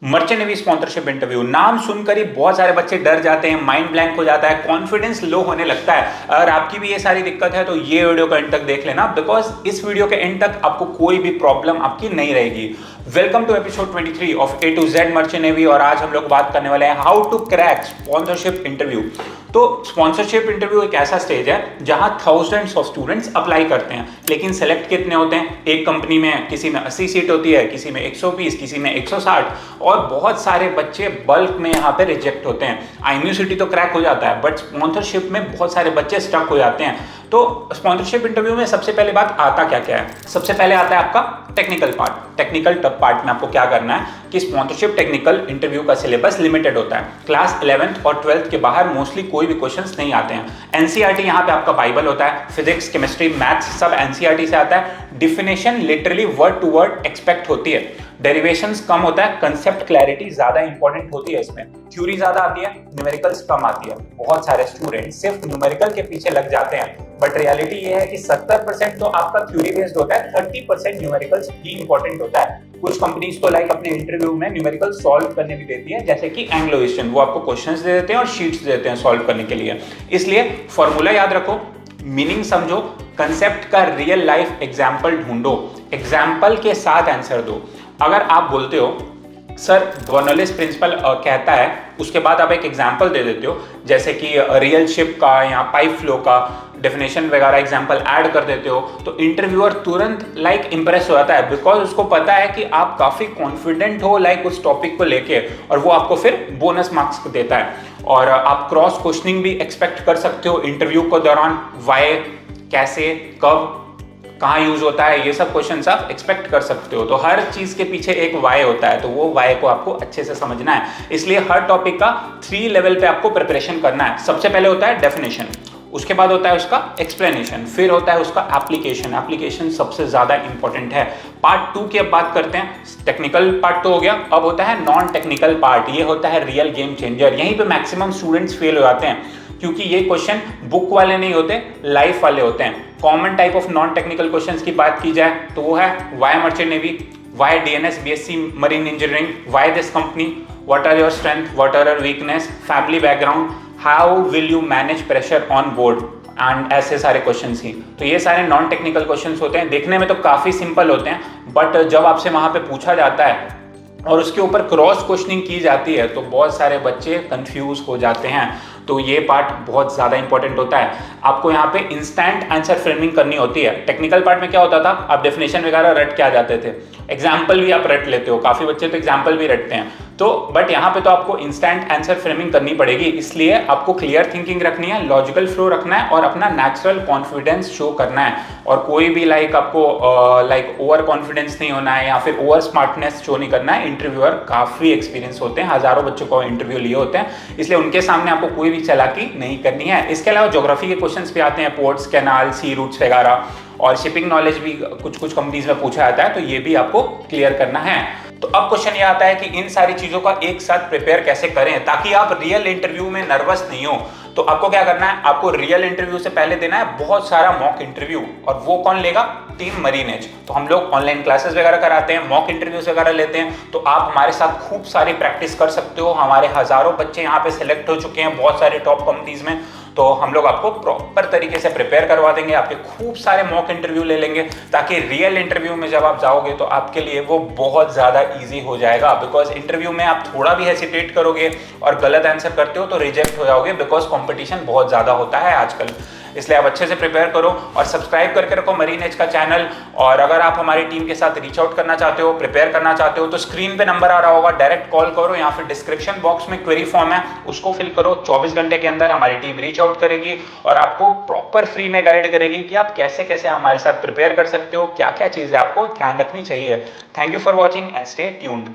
Merchant navy sponsorship interview नाम सुनकर ही बहुत सारे बच्चे डर जाते हैं, माइंड ब्लैंक हो जाता है, कॉन्फिडेंस लो होने लगता है। अगर आपकी भी ये सारी दिक्कत है तो ये वीडियो को एंड तक देख लेना, बिकॉज इस वीडियो के एंड तक आपको कोई भी प्रॉब्लम आपकी नहीं रहेगी। Welcome to episode 23 of A to Z merchant navy. और आज हम लोग बात करने वाले हैं how to crack sponsorship interview. तो स्पॉन्सरशिप इंटरव्यू एक ऐसा स्टेज है जहां थाउजेंड्स ऑफ स्टूडेंट्स अप्लाई करते हैं, लेकिन सेलेक्ट कितने होते हैं? एक कंपनी में किसी में 80 सीट होती है, किसी में 120, किसी में 160, और बहुत सारे बच्चे बल्क में यहाँ पे रिजेक्ट होते हैं। आईएमयू तो क्रैक हो जाता है, बट स्पॉन्सरशिप में बहुत सारे बच्चे स्टक हो जाते हैं। तो स्पॉन्सरशिप इंटरव्यू में सबसे पहले बात आता क्या क्या है? सबसे पहले आता है आपका टेक्निकल पार्ट। टेक्निकल पार्ट में आपको क्या करना है कि स्पॉन्सरशिप टेक्निकल इंटरव्यू का सिलेबस लिमिटेड होता है। क्लास 11th और 12th के बाहर मोस्टली कोई भी क्वेश्चंस नहीं आते हैं। एनसीईआरटी यहाँ पे आपका बाइबल होता है। फिजिक्स, केमिस्ट्री, मैथ्स सब एनसीईआरटी से आता है। Definition literally word to word expect होती है। डेरिवेशंस कम होता है, कंसेप्ट क्लैरिटी ज्यादा इंपॉर्टेंट होती है। इसमें थ्योरी ज्यादा आती है, न्यूमेरिकल्स कम आती है। बहुत सारे स्टूडेंट सिर्फ न्यूमेरिकल के पीछे लग जाते हैं, बट रियलिटी ये है कि 70% तो आपका थ्योरी बेस्ड होता है, 30% न्यूमेरिकल्स ही इंपॉर्टेंट होता है। कुछ कंपनीज तो लाइक अपने इंटरव्यू में न्यूमेरिकल सॉल्व करने भी देती है, जैसे कि एंग्लो एशियन, वो आपको क्वेश्चंस दे देते हैं और शीट्स दे देते हैं सॉल्व करने के लिए। इसलिए फॉर्मूला याद रखो, मीनिंग समझो, कंसेप्ट का रियल लाइफ एग्जाम्पल ढूंढो, एग्जाम्पल के साथ आंसर दो। अगर आप बोलते हो सर बर्नौलीज प्रिंसिपल कहता है, उसके बाद आप एक एग्जाम्पल दे देते हो, जैसे कि रियल शिप का या पाइप फ्लो का डेफिनेशन वगैरह एग्जाम्पल ऐड कर देते हो, तो इंटरव्यूअर तुरंत लाइक इंप्रेस हो जाता है, बिकॉज उसको पता है कि आप काफ़ी कॉन्फिडेंट हो लाइक उस टॉपिक को लेके, और वो आपको फिर बोनस मार्क्स देता है। और आप क्रॉस क्वेश्चनिंग भी एक्सपेक्ट कर सकते हो इंटरव्यू के दौरान। वाई, कैसे, कब, कहाँ यूज होता है, ये सब क्वेश्चंस आप एक्सपेक्ट कर सकते हो। तो हर चीज के पीछे एक वाई होता है, तो वो वाई को आपको अच्छे से समझना है। इसलिए हर टॉपिक का 3 लेवल पे आपको प्रिपरेशन करना है। सबसे पहले होता है डेफिनेशन, उसके बाद होता है उसका एक्सप्लेनेशन, फिर होता है उसका एप्लीकेशन। एप्लीकेशन सबसे ज्यादा इंपॉर्टेंट है। पार्ट 2 की अब बात करते हैं। टेक्निकल पार्ट तो हो गया, अब होता है नॉन टेक्निकल पार्ट। ये होता है रियल गेम चेंजर। यहीं पे मैक्सिमम स्टूडेंट्स फेल हो जाते हैं, क्योंकि ये क्वेश्चन बुक वाले नहीं होते, लाइफ वाले होते हैं। Common type of non technical questions की बात की जाए तो वो है why merchant navy, why DNS BSc marine engineering, why this company, what are your strength, what are your weakness, family background, how will you manage pressure on board, and ऐसे सारे question ही। तो ये सारे नॉन टेक्निकल क्वेश्चंस होते हैं। देखने में तो काफी सिंपल होते हैं, बट जब आपसे वहां पे पूछा जाता है और उसके ऊपर क्रॉस क्वेश्चनिंग की जाती है तो बहुत सारे बच्चे कंफ्यूज हो जाते हैं। तो ये पार्ट बहुत ज़्यादा इंपॉर्टेंट होता है। आपको यहाँ पे इंस्टेंट आंसर फ्रेमिंग करनी होती है। टेक्निकल पार्ट में क्या होता था, आप डेफिनेशन वगैरह रट के आ जाते थे, एग्जाम्पल भी आप रट लेते हो, काफ़ी बच्चे तो एग्जाम्पल भी रटते हैं। तो बट यहाँ पे तो आपको इंस्टेंट आंसर फ्रेमिंग करनी पड़ेगी, इसलिए आपको क्लियर थिंकिंग रखनी है, लॉजिकल फ्लो रखना है और अपना नेचुरल कॉन्फिडेंस शो करना है। और कोई भी लाइक आपको लाइक ओवर कॉन्फिडेंस नहीं होना है या फिर ओवर स्मार्टनेस शो नहीं करना है। इंटरव्यूअर काफ़ी एक्सपीरियंस होते हैं, हज़ारों बच्चों को इंटरव्यू लिए होते हैं, इसलिए उनके सामने आपको कोई भी चालाकी नहीं करनी है। इसके अलावा ज्योग्राफी के क्वेश्चंस भी आते हैं, पोर्ट्स, कैनाल, सी रूट्स वगैरह, और शिपिंग नॉलेज भी कुछ कंपनीज में पूछा जाता है, तो ये भी आपको क्लियर करना है। तो अब क्वेश्चन ये आता है कि इन सारी चीजों का एक साथ प्रिपेयर कैसे करें ताकि आप रियल इंटरव्यू में नर्वस नहीं हो। तो आपको क्या करना है, आपको रियल इंटरव्यू से पहले देना है बहुत सारा मॉक इंटरव्यू। और वो कौन लेगा? Team Marine Edge. तो हम लोग ऑनलाइन क्लासेस वगैरह कराते हैं, मॉक इंटरव्यूज वगैरह लेते हैं, तो आप हमारे साथ खूब सारी प्रैक्टिस कर सकते हो। हमारे हजारों बच्चे यहाँ पे सिलेक्ट हो चुके हैं बहुत सारे टॉप कंपनीज में, तो हम लोग आपको प्रॉपर तरीके से प्रिपेयर करवा देंगे, आपके खूब सारे मॉक इंटरव्यू ले लेंगे, ताकि रियल इंटरव्यू में जब आप जाओगे तो आपके लिए वो बहुत ज़्यादा इजी हो जाएगा। बिकॉज इंटरव्यू में आप थोड़ा भी हेसिटेट करोगे और गलत आंसर करते हो तो रिजेक्ट हो जाओगे, बिकॉज कॉम्पिटिशन बहुत ज़्यादा होता है आजकल। इसलिए आप अच्छे से प्रिपेयर करो और सब्सक्राइब करके रखो मरीन एज का चैनल। और अगर आप हमारी टीम के साथ रीच आउट करना चाहते हो, प्रिपेयर करना चाहते हो, तो स्क्रीन पे नंबर आ रहा होगा, डायरेक्ट कॉल करो या फिर डिस्क्रिप्शन बॉक्स में क्वेरी फॉर्म है, उसको फिल करो। 24 घंटे के अंदर हमारी टीम रीच आउट करेगी और आपको प्रॉपर फ्री में गाइड करेगी कि आप कैसे कैसे हमारे साथ प्रिपेयर कर सकते हो, क्या क्या चीज़ें आपको ध्यान रखनी चाहिए। Thank you for watching and stay tuned.